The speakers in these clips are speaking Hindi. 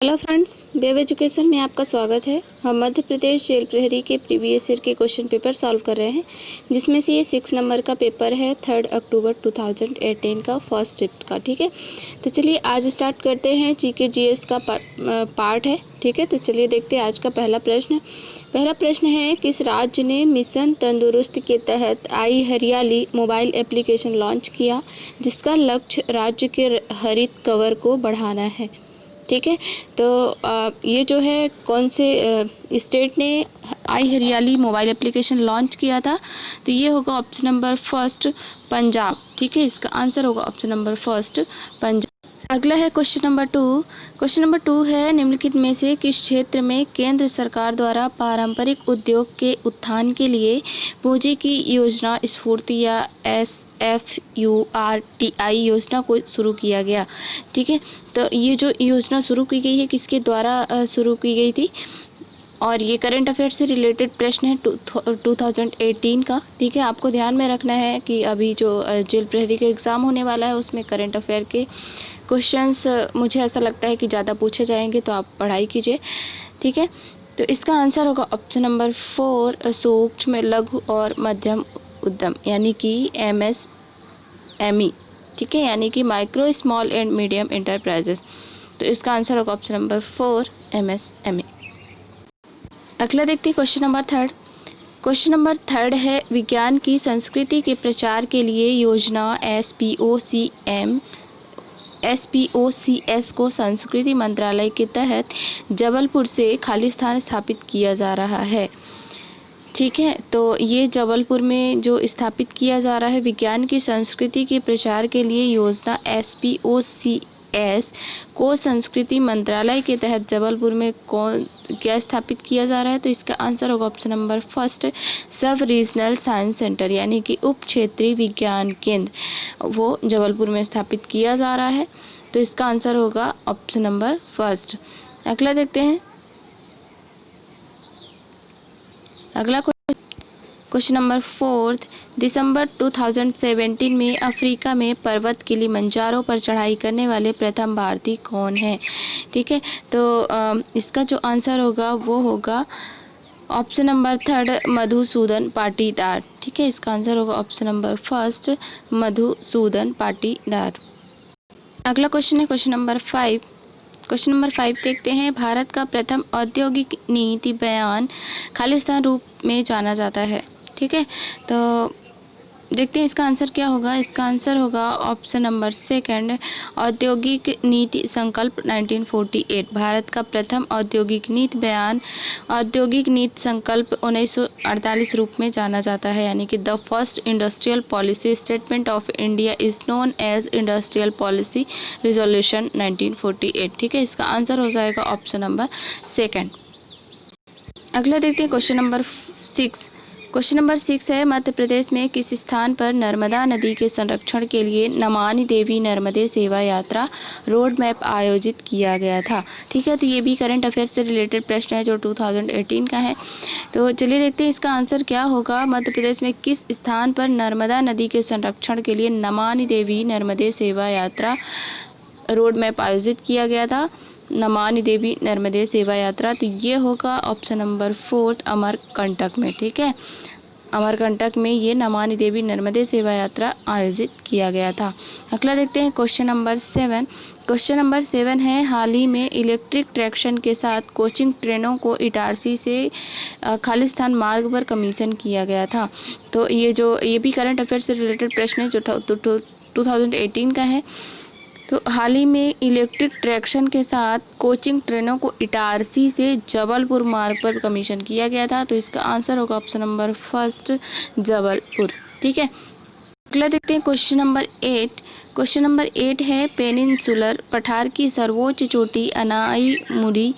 हेलो फ्रेंड्स, वेब एजुकेशन में आपका स्वागत है। हम मध्य प्रदेश जेल प्रहरी के प्रीवियस ईयर के क्वेश्चन पेपर सॉल्व कर रहे हैं, जिसमें से ये 6 नंबर का पेपर है 3 अक्टूबर 2018 का फर्स्ट शिफ्ट का। ठीक है, तो चलिए आज स्टार्ट करते हैं। जीके जीएस का पार्ट है। ठीक है, तो चलिए देखते हैं आज का पहला प्रश्न है, किस राज्य ने मिशन तंदुरुस्त के तहत आई हरियाली मोबाइल एप्लीकेशन लॉन्च किया, जिसका लक्ष्य राज्य के हरित कवर को बढ़ाना है। ठीक है, तो ये जो है कौन से स्टेट ने आई हरियाली मोबाइल एप्लीकेशन लॉन्च किया था, तो ये होगा ऑप्शन नंबर फर्स्ट पंजाब। ठीक है, इसका आंसर होगा ऑप्शन नंबर फर्स्ट पंजाब। अगला है क्वेश्चन नंबर टू है, निम्नलिखित में से किस क्षेत्र में केंद्र सरकार द्वारा पारंपरिक उद्योग के उत्थान के लिए पूंजी की योजना स्फूर्ति या SFURTI योजना को शुरू किया गया। ठीक है, तो ये जो योजना शुरू की गई है किसके द्वारा शुरू की गई थी, और ये करंट अफेयर से रिलेटेड प्रश्न है 2018 का। ठीक है, आपको ध्यान में रखना है कि अभी जो जेल प्रहरी का एग्ज़ाम होने वाला है उसमें करंट अफेयर के क्वेश्चंस मुझे ऐसा लगता है कि ज़्यादा पूछे जाएंगे, तो आप पढ़ाई कीजिए। ठीक है, तो इसका आंसर होगा ऑप्शन नंबर 4 सूक्ष्म लघु और मध्यम उद्यम, यानी कि MSME। ठीक है, यानी कि micro small and medium enterprises. तो इसका आंसर होगा ऑप्शन नंबर 4 MSME। अगला देखते हैं क्वेश्चन नंबर थर्ड है, विज्ञान की संस्कृति के प्रचार के लिए योजना SPOCS को संस्कृति मंत्रालय के तहत जबलपुर से खाली स्थान स्थापित किया जा रहा है। ठीक है, तो ये जबलपुर में जो स्थापित किया जा रहा है विज्ञान की संस्कृति के प्रचार के लिए योजना SPOCS को संस्कृति मंत्रालय के तहत जबलपुर में क्या स्थापित किया जा रहा है, तो इसका आंसर होगा ऑप्शन नंबर फर्स्ट सब रीजनल साइंस सेंटर, यानी कि उप क्षेत्रीय विज्ञान केंद्र वो जबलपुर में स्थापित किया जा रहा है। तो इसका आंसर होगा ऑप्शन नंबर फर्स्ट। अगला देखते हैं। अगला क्वेश्चन नंबर 4, दिसंबर 2017 में अफ्रीका में पर्वत किलिमंजारो पर चढ़ाई करने वाले प्रथम भारतीय कौन है। ठीक है, तो इसका जो आंसर होगा वो होगा ऑप्शन नंबर 3 मधुसूदन पाटीदार। ठीक है, इसका आंसर होगा option number first Madhusudan Patidar. अगला क्वेश्चन है क्वेश्चन नंबर 5 देखते हैं, भारत का प्रथम औद्योगिक नीति बयान खालिस्तान रूप में जाना जाता है। ठीक है, तो देखते हैं इसका आंसर क्या होगा। इसका आंसर होगा ऑप्शन नंबर सेकंड औद्योगिक नीति संकल्प 1948। भारत का प्रथम औद्योगिक नीति बयान औद्योगिक नीति संकल्प 1948 रूप में जाना जाता है, यानी कि the first industrial policy statement of India is known as industrial policy resolution 1948। ठीक है, इसका आंसर हो जाएगा ऑप्शन नंबर सेकंड। अगला देखते हैं क्वेश्चन नंबर 6 है, मध्य प्रदेश में किस स्थान पर नर्मदा नदी के संरक्षण के लिए नमामि देवी नर्मदे सेवा यात्रा रोड मैप आयोजित किया गया था। ठीक है, तो ये भी करंट अफेयर से रिलेटेड प्रश्न है जो 2018 का है। तो चलिए देखते हैं इसका आंसर क्या होगा। मध्य प्रदेश में किस स्थान पर नर्मदा नदी के संरक्षण के लिए नमामि देवी नर्मदे सेवा यात्रा रोड मैप आयोजित किया गया था, नमामि देवी नर्मदे सेवा यात्रा। तो ये होगा ऑप्शन नंबर 4 अमरकंटक में। ठीक है, अमरकंटक में ये नमामि देवी नर्मदे सेवा यात्रा आयोजित किया गया था। अगला देखते हैं क्वेश्चन नंबर 7 है, हाल ही में इलेक्ट्रिक ट्रैक्शन के साथ कोचिंग ट्रेनों को इटारसी से खालिस्तान मार्ग पर कमीशन किया गया था। तो ये भी करंट अफेयर से रिलेटेड प्रश्न है जो 2018 का है। तो हाल ही में इलेक्ट्रिक ट्रैक्शन के साथ कोचिंग ट्रेनों को इटारसी से जबलपुर मार्ग पर कमीशन किया गया था। तो इसका आंसर होगा ऑप्शन नंबर फर्स्ट जबलपुर। ठीक है, अगला देखते हैं क्वेश्चन नंबर 8 है, पेनिनसुलर पठार की सर्वोच्च चोटी अनाईमुडी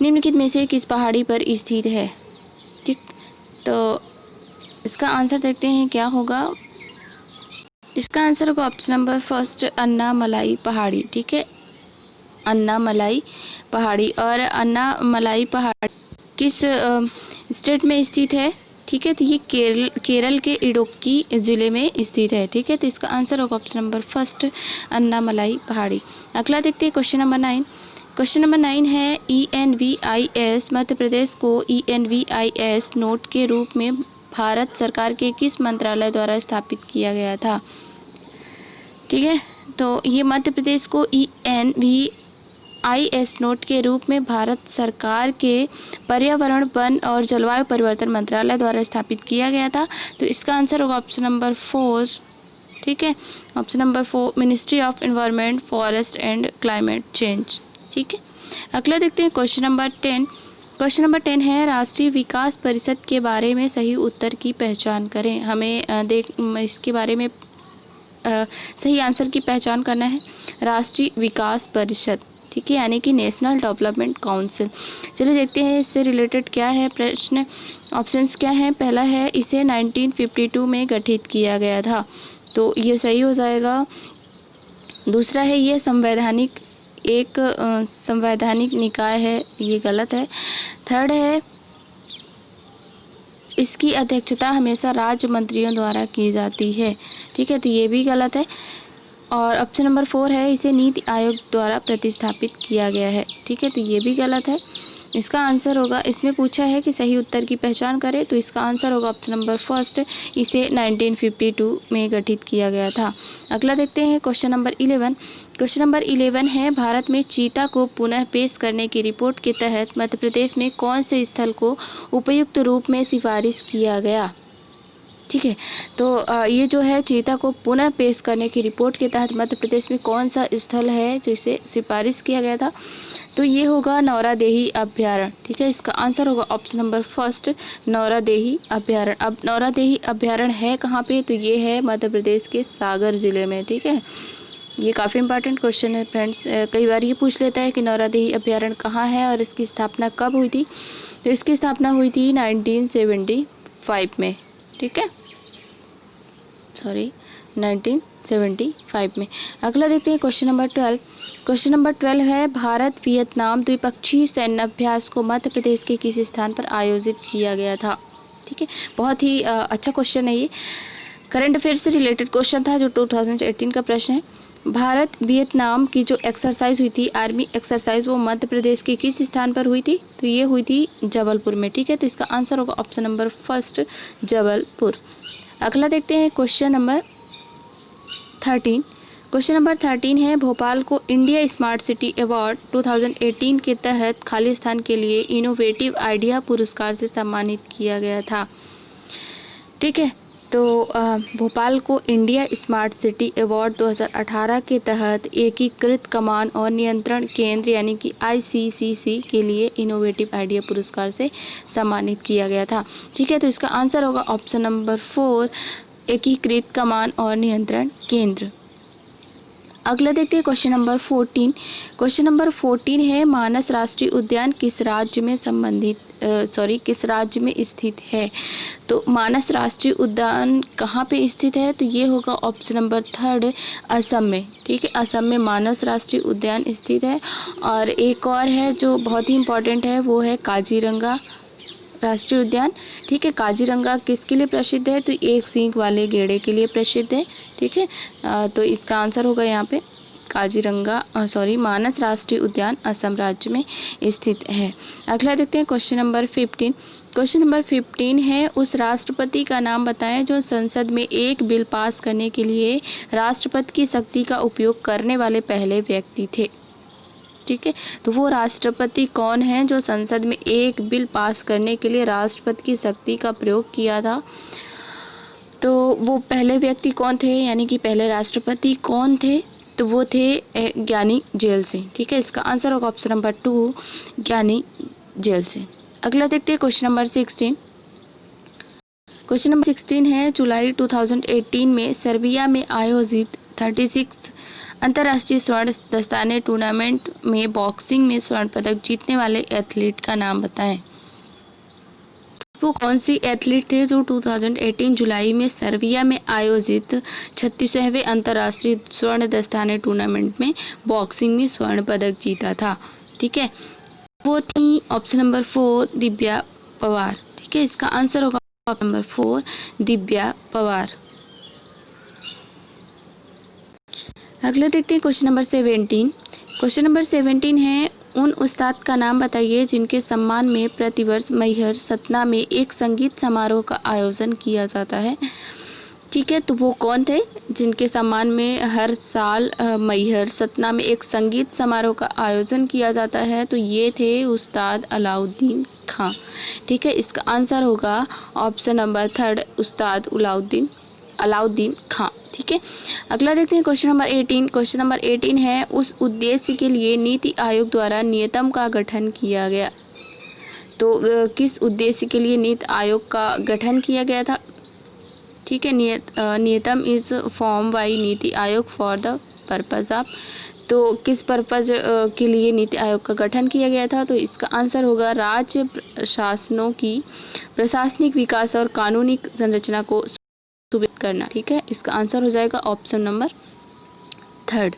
निम्नलिखित में से किस पहाड़ी पर स्थित है। ठीक, तो इसका आंसर देखते हैं क्या होगा। इसका आंसर होगा ऑप्शन नंबर फर्स्ट अन्नामलाई पहाड़ी। ठीक है, अन्नामलाई पहाड़ी, और अन्नामलाई पहाड़ी किस स्टेट में स्थित है। ठीक है, तो ये केरल के इडुक्की जिले में स्थित है। ठीक है, तो इसका आंसर होगा ऑप्शन नंबर फर्स्ट अन्नामलाई पहाड़ी। अगला देखते हैं क्वेश्चन नंबर 9। क्वेश्चन नंबर 9 है ENVIS मध्य प्रदेश को ENVIS नोट के रूप में भारत सरकार के किस मंत्रालय द्वारा स्थापित किया गया था। ठीक है, तो ये मध्य प्रदेश को ENVIS नोट के रूप में भारत सरकार के पर्यावरण, वन और जलवायु परिवर्तन मंत्रालय द्वारा स्थापित किया गया था। तो इसका आंसर होगा ऑप्शन नंबर 4। ठीक है, option number 4 ministry of environment, forest and climate change. ठीक है, अगला देखते हैं क्वेश्चन नंबर 10। क्वेश्चन नंबर 10 है राष्ट्रीय विकास परिषद के बारे में सही उत्तर की पहचान करें। हमें इसके बारे में सही आंसर की पहचान करना है। राष्ट्रीय विकास परिषद, ठीक है, यानी कि नेशनल डेवलपमेंट काउंसिल। चलिए देखते हैं इससे रिलेटेड क्या है प्रश्न। ऑप्शंस क्या हैं। पहला है इसे 1952 में गठित किया गया था, तो ये सही हो जाएगा। दूसरा है ये संवैधानिक निकाय है, ये गलत है। थर्ड है इसकी अध्यक्षता हमेशा राज्य मंत्रियों द्वारा की जाती है। ठीक है, तो ये भी गलत है। और ऑप्शन नंबर 4 है इसे नीति आयोग द्वारा प्रतिस्थापित किया गया है। ठीक है, तो ये भी गलत है। इसका आंसर होगा, इसमें पूछा है कि सही उत्तर की पहचान करें, तो इसका आंसर होगा ऑप्शन नंबर 1, इसे 1952 में गठित किया गया था। अगला देखते हैं क्वेश्चन नंबर 11। क्वेश्चन नंबर 11 है भारत में चीता को पुनः पेश करने की रिपोर्ट के तहत मध्य प्रदेश में कौन से स्थल को उपयुक्त रूप में सिफारिश किया गया। ठीक है, तो ये जो है चीता को पुनः पेश करने की रिपोर्ट के तहत मध्य प्रदेश में कौन सा स्थल है जिसे सिफारिश किया गया था, तो ये होगा नौरादेही अभ्यारण्य। ठीक है, इसका आंसर होगा ऑप्शन नंबर 1, नौरादेही अभ्यारण्य। अब नौरादेही अभ्यारण्य है कहाँ पे, तो ये है मध्य प्रदेश के सागर जिले में। ठीक है, ये काफ़ी इंपॉर्टेंट क्वेश्चन है फ्रेंड्स। कई बार ये पूछ लेता है कि नौरादेही अभ्यारण्य कहाँ है और इसकी स्थापना कब हुई थी। तो इसकी स्थापना हुई थी 1975 में। ठीक है, 1975 में। अगला देखते हैं क्वेश्चन नंबर 12। क्वेश्चन नंबर 12 है भारत वियतनाम द्विपक्षीय सैन्य अभ्यास को मध्य प्रदेश के किस स्थान पर आयोजित किया गया था। ठीक है, बहुत ही अच्छा क्वेश्चन है ये, करंट अफेयर से रिलेटेड क्वेश्चन था जो 2018 का प्रश्न है। भारत वियतनाम की जो एक्सरसाइज हुई थी, आर्मी एक्सरसाइज, वो मध्य प्रदेश के किस स्थान पर हुई थी, तो ये हुई थी जबलपुर में। ठीक है, तो इसका आंसर होगा ऑप्शन नंबर 1, जबलपुर। अगला देखते हैं क्वेश्चन नंबर 13। क्वेश्चन नंबर 13 है भोपाल को इंडिया स्मार्ट सिटी अवार्ड 2018 के तहत खालिस्तान के लिए इनोवेटिव आइडिया पुरस्कार से सम्मानित किया गया था। ठीक है, तो भोपाल को इंडिया स्मार्ट सिटी अवार्ड 2018 के तहत एकीकृत कमान और नियंत्रण केंद्र यानी कि ICCC के लिए इनोवेटिव आइडिया पुरस्कार से सम्मानित किया गया था। ठीक है, तो इसका आंसर होगा ऑप्शन नंबर 4, एकीकृत कमान और नियंत्रण केंद्र। अगला देखते हैं क्वेश्चन नंबर 14। क्वेश्चन नंबर 14 है मानस राष्ट्रीय उद्यान किस राज्य में किस राज्य में स्थित है। तो मानस राष्ट्रीय उद्यान कहाँ पे स्थित है, तो ये होगा ऑप्शन नंबर 3, असम में। ठीक है, असम में मानस राष्ट्रीय उद्यान स्थित है। और एक और है जो बहुत ही इम्पोर्टेंट है, वो है काजीरंगा राष्ट्रीय उद्यान। ठीक है, काजीरंगा किसके लिए प्रसिद्ध है, तो एक सींग वाले गेड़े के लिए प्रसिद्ध है। ठीक है, तो इसका आंसर होगा यहाँ पे मानस राष्ट्रीय उद्यान असम राज्य में स्थित है। अगला देखते हैं क्वेश्चन नंबर 15। क्वेश्चन नंबर 15 है उस राष्ट्रपति का नाम बताएं जो संसद में एक बिल पास करने के लिए राष्ट्रपति की शक्ति का उपयोग करने वाले पहले व्यक्ति थे। ठीक है, तो वो राष्ट्रपति कौन है जो संसद में एक बिल पास करने के लिए राष्ट्रपति की शक्ति का प्रयोग किया था, तो वो पहले व्यक्ति कौन थे, यानी कि पहले राष्ट्रपति कौन थे, तो वो थे ज्ञानी जेल सिंह। ठीक है, इसका आंसर होगा ऑप्शन नंबर 2, ज्ञानी जेल सिंह। अगला देखते हैं क्वेश्चन नंबर 16। क्वेश्चन नंबर 16 है जुलाई 2018 में सर्बिया में आयोजित 36 अंतर्राष्ट्रीय स्वर्ण दस्ताने टूर्नामेंट में बॉक्सिंग में स्वर्ण पदक जीतने वाले एथलीट का नाम बताएं। वो कौन सी एथलीट थे जो 2018 जुलाई में सर्बिया में आयोजित 36वें अंतर्राष्ट्रीय स्वर्ण दस्ताने टूर्नामेंट में बॉक्सिंग में स्वर्ण पदक जीता था। ठीक है, वो थी ऑप्शन नंबर 4, दिव्या पवार। ठीक है, इसका आंसर होगा ऑप्शन नंबर 4, दिव्या पवार। अगला देखते हैं क्वेश्चन नंबर 17। क्वेश्चन नंबर 17 है उन उस्ताद का नाम बताइए जिनके सम्मान में प्रतिवर्ष मैहर सतना में एक संगीत समारोह का आयोजन किया जाता है। ठीक है, तो वो कौन थे जिनके सम्मान में हर साल मैहर सतना में एक संगीत समारोह का आयोजन किया जाता है? तो ये थे उस्ताद अलाउद्दीन खां। ठीक है, इसका आंसर होगा ऑप्शन नंबर 3 उस्ताद अलाउद्दीन खां। ठीक है, अगला देखते हैं क्वेश्चन नंबर 18। क्वेश्चन नंबर 18 है, उस उद्देश्य के लिए नीति आयोग द्वारा नियतम का गठन किया गया। तो किस उद्देश्य के लिए नीति आयोग का गठन किया गया था? ठीक है, नियतम is form by NITI Aayog for the purpose of. तो किस पर्पज के लिए नीति आयोग का गठन किया गया था? तो इसका आंसर होगा राज्य शासनों की प्रशासनिक विकास और कानूनी संरचना को सुविधा करना। ठीक है, इसका आंसर हो जाएगा ऑप्शन नंबर 3।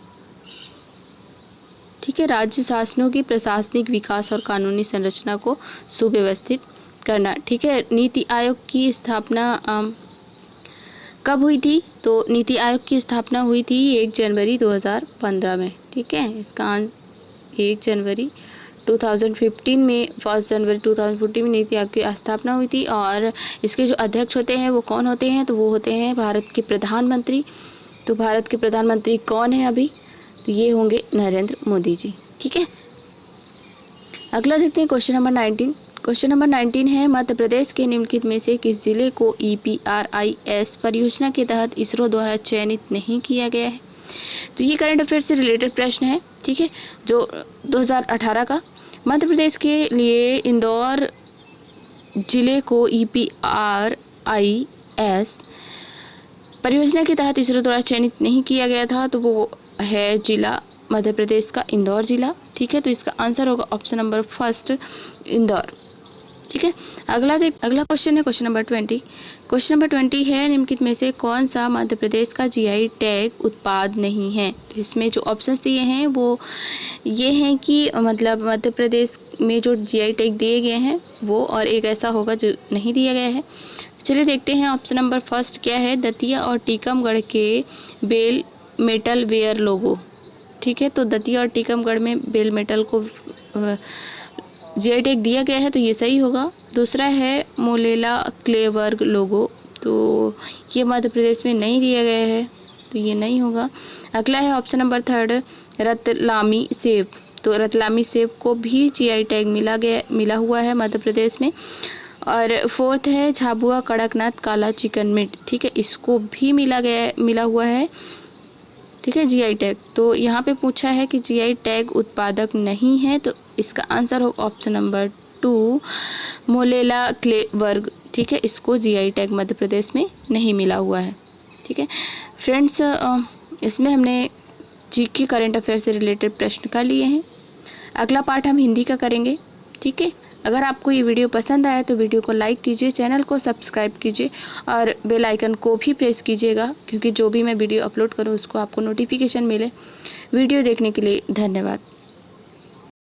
ठीक है, राज्य शासनों की प्रशासनिक विकास और कानूनी संरचना को सुव्यवस्थित करना। ठीक है, नीति आयोग की स्थापना कब हुई थी? तो नीति आयोग की स्थापना हुई थी 1 जनवरी 2015 में। ठीक है, इसका 1 जनवरी 2015 में 1 जनवरी 2015 में नीति आयोग की स्थापना हुई थी। और इसके जो अध्यक्ष होते हैं वो कौन होते हैं? तो वो होते हैं भारत के प्रधानमंत्री। तो भारत के प्रधानमंत्री कौन है अभी? तो ये होंगे नरेंद्र मोदी जी। ठीक है, अगला देखते हैं क्वेश्चन नंबर 19। क्वेश्चन नंबर 19 है, मध्य प्रदेश के निम्नलिखित में से किस जिले को EPRIS परियोजना के तहत इसरो द्वारा चयनित नहीं किया गया है? तो ये करंट अफेयर से रिलेटेड प्रश्न है। ठीक है, जो 2018 का। मध्य प्रदेश के लिए इंदौर जिले को EPRIS परियोजना के तहत इसरो द्वारा चयनित नहीं किया गया था। तो वो है जिला मध्य प्रदेश का इंदौर जिला। ठीक है, तो इसका आंसर होगा ऑप्शन नंबर 1 इंदौर। ठीक है, अगला क्वेश्चन है क्वेश्चन नंबर 20। क्वेश्चन नंबर 20 है, निम्नलिखित में से कौन सा मध्य प्रदेश का GI टैग उत्पाद नहीं है? तो इसमें जो ऑप्शंस दिए हैं वो ये हैं कि मतलब मध्य प्रदेश में जो GI टैग दिए गए हैं वो, और एक ऐसा होगा जो नहीं दिया गया है। चलिए देखते हैं ऑप्शन नंबर 1 क्या है, दतिया और टीकमगढ़ के बेल मेटल वेयर लोगो। ठीक है, तो दतिया और टीकमगढ़ में बेल मेटल को GI टैग दिया गया है, तो ये सही होगा। दूसरा है मोलेला क्लेवर्ग लोगो, तो ये मध्य प्रदेश में नहीं दिया गया है, तो ये नहीं होगा। अगला है ऑप्शन नंबर 3 रतलामी सेब। तो रतलामी सेब को भी GI टैग मिला हुआ है मध्य प्रदेश में। और 4th है झाबुआ कड़कनाथ काला चिकन मीट। ठीक है, इसको भी मिला हुआ है। ठीक है, GI टैग। तो यहाँ पे पूछा है कि GI टैग उत्पादक नहीं है, तो इसका आंसर हो ऑप्शन नंबर 2 मोलेला क्लेवर्ग। ठीक है, इसको GI टैग मध्य प्रदेश में नहीं मिला हुआ है। ठीक है फ्रेंड्स, इसमें हमने GK करंट अफेयर से रिलेटेड प्रश्न कर लिए हैं। अगला पार्ट हम हिंदी का करेंगे। ठीक है, अगर आपको ये वीडियो पसंद आया तो वीडियो को लाइक कीजिए, चैनल को सब्सक्राइब कीजिए और बेल आइकन को भी प्रेस कीजिएगा, क्योंकि जो भी मैं वीडियो अपलोड करूँ उसको आपको नोटिफिकेशन मिले। वीडियो देखने के लिए धन्यवाद।